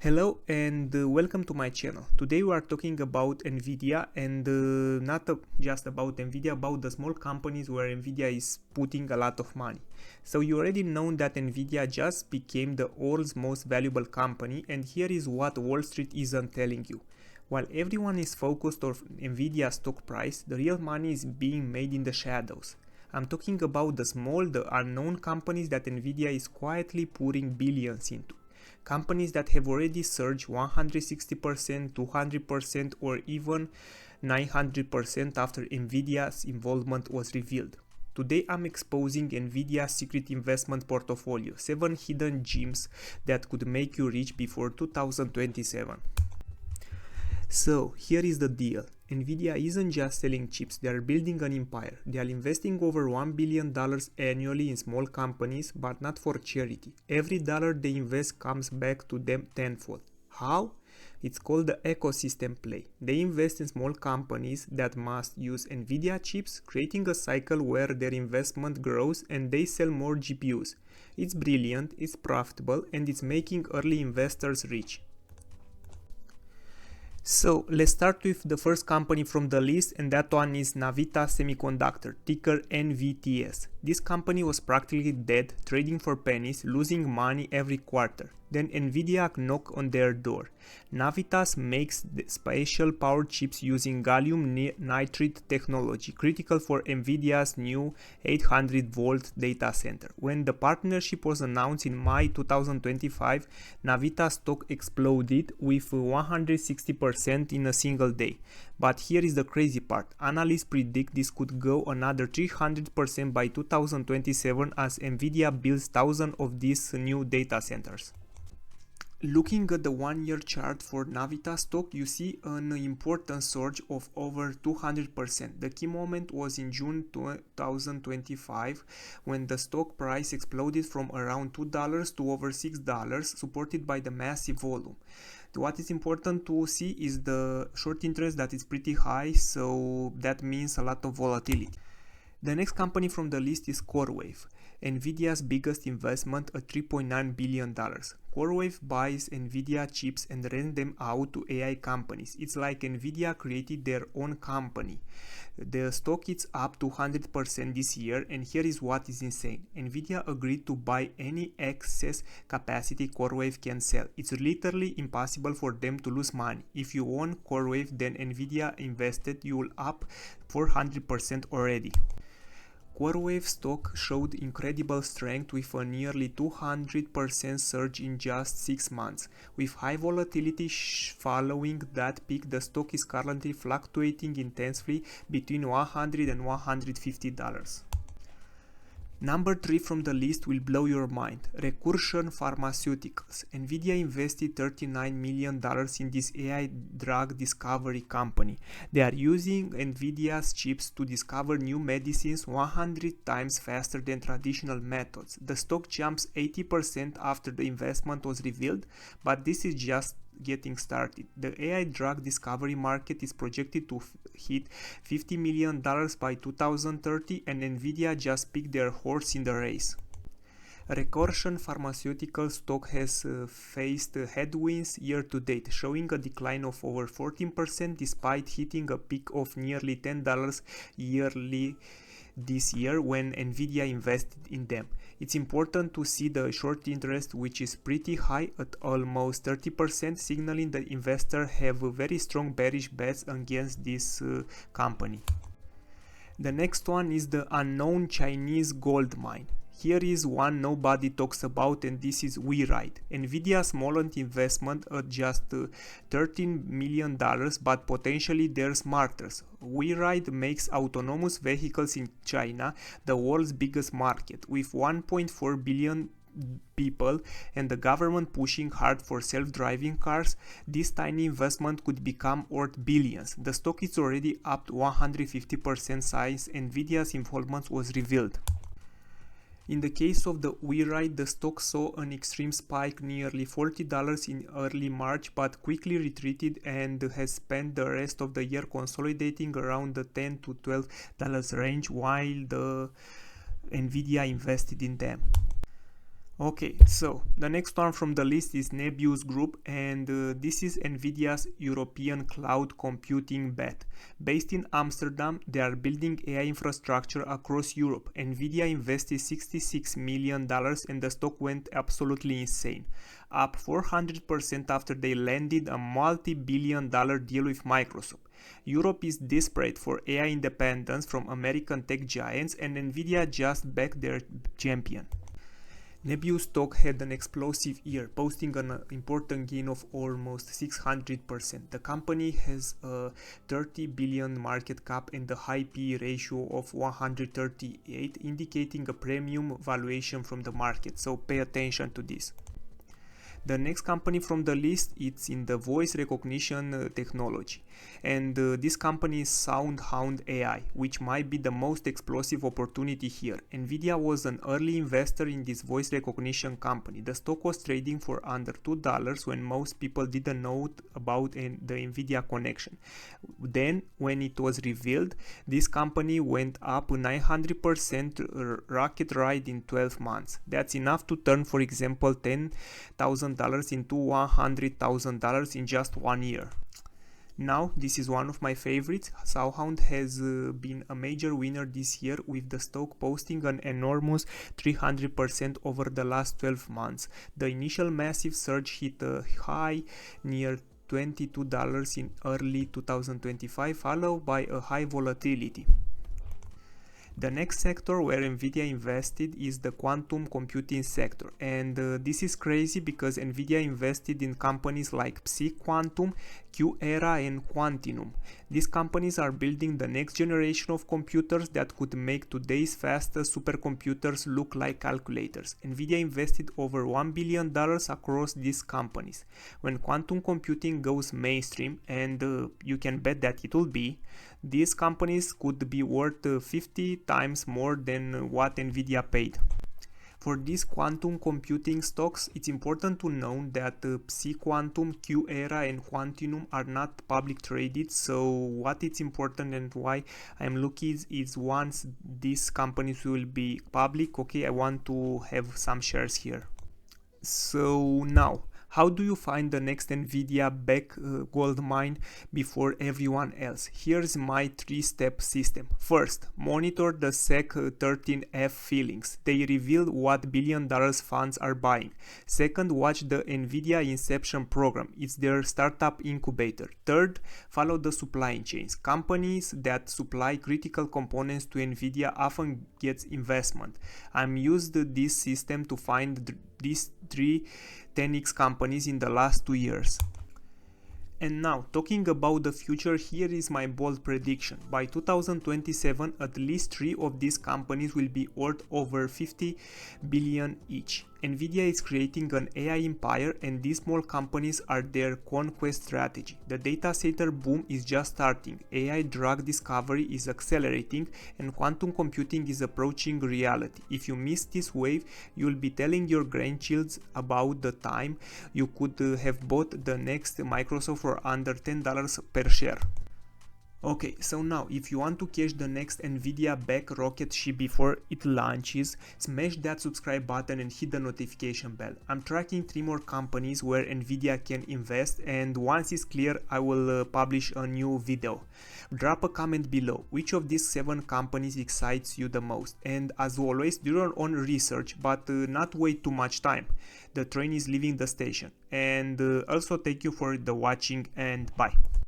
Hello and welcome to my channel. Today we are talking about NVIDIA and not just about NVIDIA, about the small companies where NVIDIA is putting a lot of money. So you already know that NVIDIA just became the world's most valuable company, and here is what Wall Street isn't telling you. While everyone is focused on NVIDIA stock price, the real money is being made in the shadows. I'm talking about the small, the unknown companies that NVIDIA is quietly pouring billions into. Companies that have already surged 160%, 200%, or even 900% after NVIDIA's involvement was revealed. Today I'm exposing NVIDIA's secret investment portfolio, 7 hidden gems that could make you rich before 2027. So here is the deal. NVIDIA isn't just selling chips, they are building an empire. They are investing over $1 billion annually in small companies, but not for charity. Every dollar they invest comes back to them tenfold. How? It's called the ecosystem play. They invest in small companies that must use NVIDIA chips, creating a cycle where their investment grows and they sell more GPUs. It's brilliant, it's profitable, and it's making early investors rich. So let's start with the first company from the list, and that one is Navitas Semiconductor, ticker NVTS. This company was practically dead, trading for pennies, losing money every quarter. Then NVIDIA knocked on their door. Navitas makes spatial power chips using gallium nitride technology, critical for NVIDIA's new 800-volt data center. When the partnership was announced in May 2025, Navitas stock exploded with 160% in a single day. But here is the crazy part. Analysts predict this could go another 300% by 2027 as NVIDIA builds thousands of these new data centers. Looking at the one-year chart for Navitas stock, you see an important surge of over 200%. The key moment was in June 2025 when the stock price exploded from around $2 to over $6, supported by the massive volume. What is important to see is the short interest that is pretty high, so that means a lot of volatility. The next company from the list is CoreWeave, NVIDIA's biggest investment at $3.9 billion. CoreWeave buys NVIDIA chips and rents them out to AI companies. It's like NVIDIA created their own company. The stock is up 200% this year, and here is what is insane. NVIDIA agreed to buy any excess capacity CoreWeave can sell. It's literally impossible for them to lose money. If you own CoreWeave, then NVIDIA invested, you will up 400% already. CoreWeave stock showed incredible strength with a nearly 200% surge in just 6 months. With high volatility following that peak, the stock is currently fluctuating intensely between $100 and $150. Number 3 from the list will blow your mind. Recursion Pharmaceuticals. NVIDIA invested $39 million in this AI drug discovery company. They are using NVIDIA's chips to discover new medicines 100 times faster than traditional methods. The stock jumps 80% after the investment was revealed, but this is just getting started. The AI drug discovery market is projected to hit $50 million by 2030, and NVIDIA just picked their horse in the race. Recursion Pharmaceutical stock has faced headwinds year to date, showing a decline of over 14% despite hitting a peak of nearly $10 yearly this year when NVIDIA invested in them. It's important to see the short interest, which is pretty high at almost 30%, signaling that investors have very strong bearish bets against this company. The next one is the unknown Chinese gold mine. Here is one nobody talks about, and this is WeRide. NVIDIA's small investment at just $13 million, but potentially they're smarter. WeRide makes autonomous vehicles in China, the world's biggest market, with 1.4 billion people and the government pushing hard for self-driving cars. This tiny investment could become worth billions. The stock is already up to 150% since NVIDIA's involvement was revealed. In the case of the WeRide, the stock saw an extreme spike nearly $40 in early March, but quickly retreated and has spent the rest of the year consolidating around the $10 to $12 range while the NVIDIA invested in them. Okay, so the next one from the list is Nebius Group, and this is NVIDIA's European cloud computing bet. Based in Amsterdam, they are building AI infrastructure across Europe. NVIDIA invested $66 million and the stock went absolutely insane, up 400% after they landed a multi-billion-dollar deal with Microsoft. Europe is desperate for AI independence from American tech giants, and NVIDIA just backed their champion. Nebius stock had an explosive year, posting an important gain of almost 600%. The company has a 30 billion market cap and a high PE ratio of 138, indicating a premium valuation from the market, so pay attention to this. The next company from the list, it's in the voice recognition technology, and this company is SoundHound AI, which might be the most explosive opportunity here. NVIDIA was an early investor in this voice recognition company. The stock was trading for under $2 when most people didn't know about the NVIDIA connection. Then, when it was revealed, this company went up 900% rocket ride in 12 months. That's enough to turn, for example, $10,000 into $100,000 in just 1 year. Now, this is one of my favorites. SoundHound has been a major winner this year, with the stock posting an enormous 300% over the last 12 months. The initial massive surge hit a high near $22 in early 2025, followed by a high volatility. The next sector where NVIDIA invested is the quantum computing sector, and this is crazy because NVIDIA invested in companies like Quantum, QEra and Quantinum. These companies are building the next generation of computers that could make today's fastest supercomputers look like calculators. NVIDIA invested over $1 billion across these companies. When quantum computing goes mainstream, and you can bet that it will be, these companies could be worth 50 times more than what NVIDIA paid. For these quantum computing stocks, it's important to know that Quantum, QEra and Quantinum are not public traded, so what it's important and why I'm looking is once these companies will be public, okay, I want to have some shares here. So now, how do you find the next NVIDIA-backed gold mine before everyone else? Here's my 3-step system. First, monitor the SEC 13F filings. They reveal what billion-dollar funds are buying. Second, watch the NVIDIA Inception program. It's their startup incubator. Third, follow the supply chains. Companies that supply critical components to NVIDIA often get investment. I'm used this system to find these 3 10x companies in the last 2 years. And now, talking about the future, here is my bold prediction. By 2027, at least 3 of these companies will be worth over 50 billion each. NVIDIA is creating an AI empire, and these small companies are their conquest strategy. The data center boom is just starting, AI drug discovery is accelerating, and quantum computing is approaching reality. If you miss this wave, you'll be telling your grandchildren about the time you could have bought the next Microsoft for under $10 per share. Okay, so now if you want to catch the next NVIDIA-backed rocket ship before it launches, smash that subscribe button and hit the notification bell. I'm tracking 3 more companies where NVIDIA can invest, and once it's clear, I will publish a new video. Drop a comment below which of these 7 companies excites you the most, and as always, do your own research, but not wait too much time. The train is leaving the station. And also thank you for the watching, and bye.